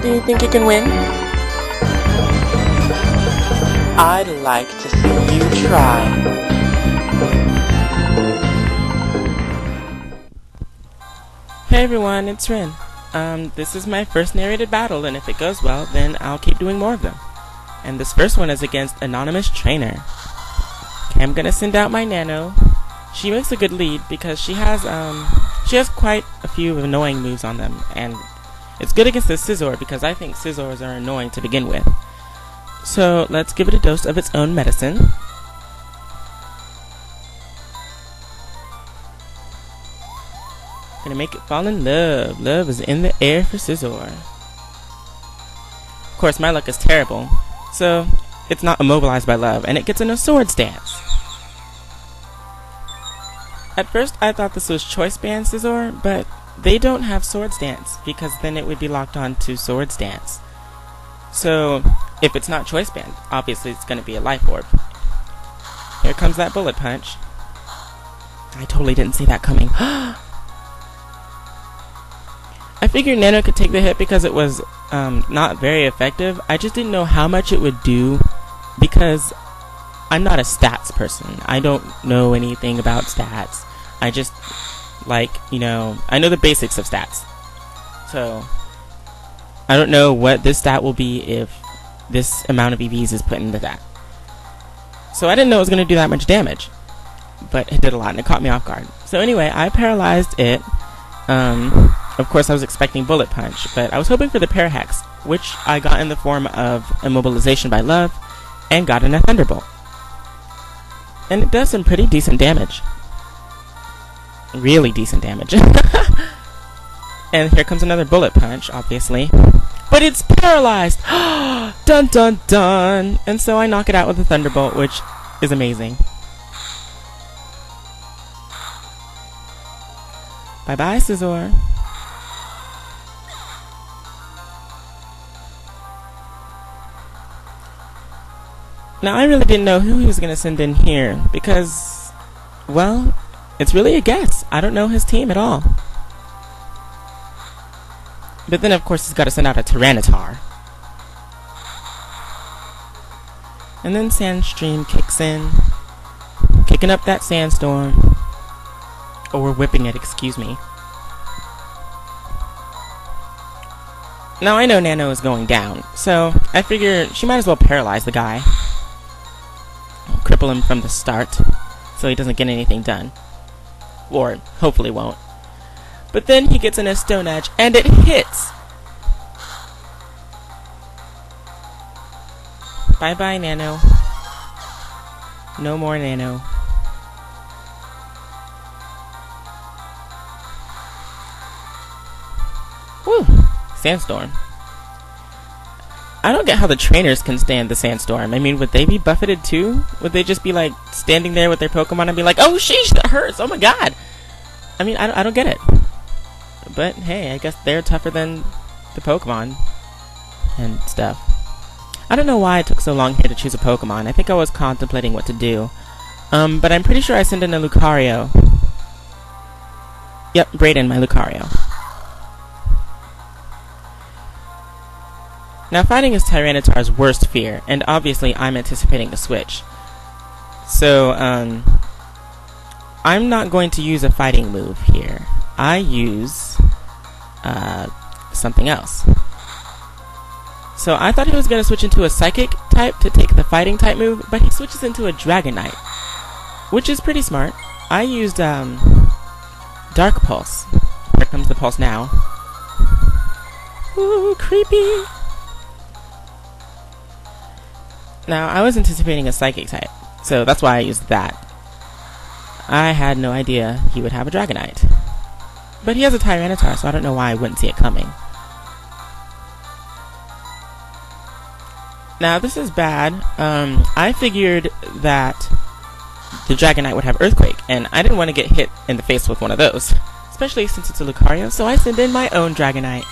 Do you think you can win? I'd like to see you try. Hey everyone, it's Rin. This is my first narrated battle, and if it goes well, then I'll keep doing more of them. And this first one is against Anonymous Trainer. Okay, I'm gonna send out my Nano. She makes a good lead because she has quite a few annoying moves on them, and it's good against the Scizor because I think Scizors are annoying to begin with. So let's give it a dose of its own medicine. Gonna make it fall in love. Love is in the air for Scizor. Of course, my luck is terrible, so it's not immobilized by love, and it gets in a Swords Dance. At first, I thought this was Choice Band Scizor, but they don't have Swords Dance, because then it would be locked on to Swords Dance. So, if it's not Choice Band, obviously it's going to be a Life Orb. Here comes that Bullet Punch. I totally didn't see that coming. I figured Nano could take the hit because it was not very effective. I just didn't know how much it would do because I'm not a stats person. I don't know anything about stats. I just I know the basics of stats. So, I don't know what this stat will be if this amount of EVs is put into that. So I didn't know it was going to do that much damage. But it did a lot and it caught me off guard. So anyway, I paralyzed it. Of course I was expecting Bullet Punch, but I was hoping for the Parahex, which I got in the form of Immobilization by Love, and got in a Thunderbolt. And it does some pretty decent damage. Really decent damage. And here comes another Bullet Punch, obviously. But it's paralyzed! Dun dun dun! And so I knock it out with a Thunderbolt, which is amazing. Bye bye, Scizor. Now, I really didn't know who he was going to send in here, because, well, it's really a guess. I don't know his team at all. But then, of course, he's got to send out a Tyranitar. And then Sandstream kicks in, kicking up that Sandstorm. Or whipping it, excuse me. Now, I know Nano is going down, so I figure she might as well paralyze the guy. Cripple him from the start, so he doesn't get anything done. Or, hopefully won't. But then he gets in a Stone Edge, and it hits! Bye-bye, Nano. No more Nano. Woo! Sandstorm. I don't get how the trainers can stand the Sandstorm. I mean, would they be buffeted too? Would they just be like standing there with their Pokemon and be like, "Oh sheesh, that hurts! Oh my god!" I mean, I don't get it. But hey, I guess they're tougher than the Pokemon and stuff. I don't know why it took so long here to choose a Pokemon. I think I was contemplating what to do. But I'm pretty sure I sent in a Lucario. Yep, Brayden, my Lucario. Now, fighting is Tyranitar's worst fear, and obviously I'm anticipating a switch. So, I'm not going to use a fighting move here. I use something else. So I thought he was going to switch into a Psychic type to take the fighting type move, but he switches into a Dragonite, which is pretty smart. I used Dark Pulse. Here comes the Pulse now. Ooh, creepy! Now, I was anticipating a Psychic type, so that's why I used that. I had no idea he would have a Dragonite. But he has a Tyranitar, so I don't know why I wouldn't see it coming. Now, this is bad. I figured that the Dragonite would have Earthquake, and I didn't want to get hit in the face with one of those, especially since it's a Lucario, so I send in my own Dragonite.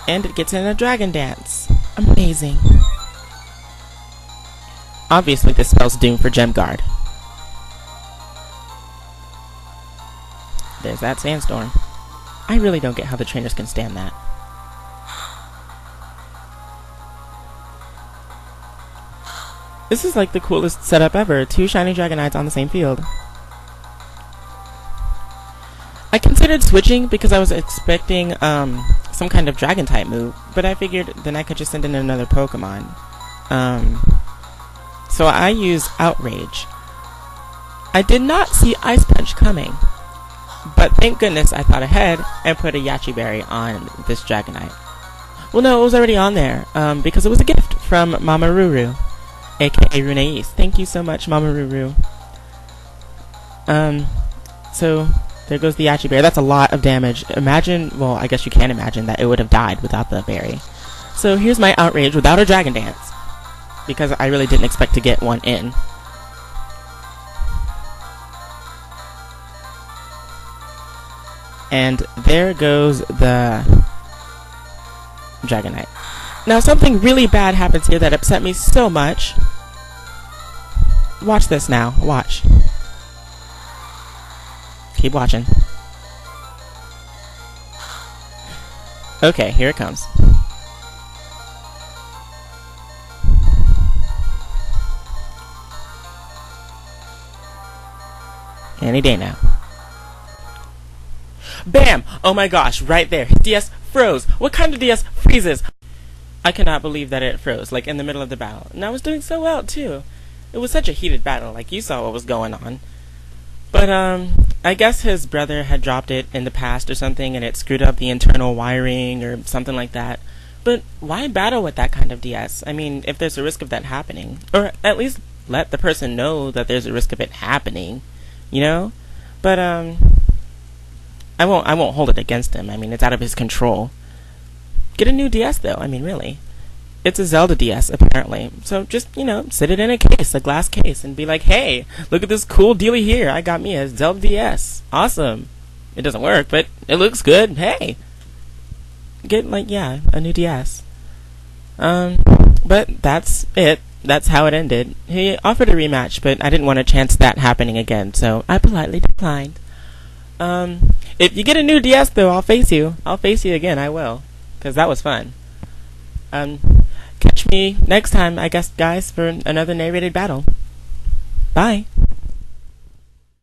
And it gets in a Dragon Dance. Amazing. Obviously, this spells Doom for Gem Guard. There's that sandstorm. I really don't get how the trainers can stand that. This is like the coolest setup ever. 2 shiny Dragonites on the same field. I considered switching because I was expecting some kind of dragon type move, but I figured then I could just send in another Pokemon. So I used Outrage. I did not see Ice Punch coming, but thank goodness I thought ahead and put a Yachi Berry on this Dragonite. Well, no, it was already on there because it was a gift from Mama Ruru, aka Runais. Thank you so much, Mama Ruru. So there goes the Yachi Berry. That's a lot of damage. Imagine, well, I guess you can imagine that it would have died without the berry. So here's my Outrage without a Dragon Dance, because I really didn't expect to get one in. And there goes the Dragonite. Now something really bad happens here that upset me so much. Watch this now. Watch. Keep watching. Okay, here it comes. Any day now. Bam! Oh my gosh, right there. His DS froze. What kind of DS freezes? I cannot believe that it froze, like in the middle of the battle. And I was doing so well, too. It was such a heated battle, like you saw what was going on. But, I guess his brother had dropped it in the past or something, and it screwed up the internal wiring or something like that. But why battle with that kind of DS? I mean, if there's a risk of that happening. Or at least let the person know that there's a risk of it happening. You know? But, I won't hold it against him. I mean, it's out of his control. Get a new DS, though. I mean, really. It's a Zelda DS, apparently. So just, you know, sit it in a case, a glass case, and be like, hey, look at this cool dealie here. I got me a Zelda DS. Awesome. It doesn't work, but it looks good. Hey. Get, like, yeah, a new DS. But that's it. That's how it ended. He offered a rematch, but I didn't want to chance that happening again, so I politely declined. If you get a new DS, though, I'll face you. I'll face you again, I will. Because that was fun. Catch me next time, I guess, guys, for another narrated battle. Bye.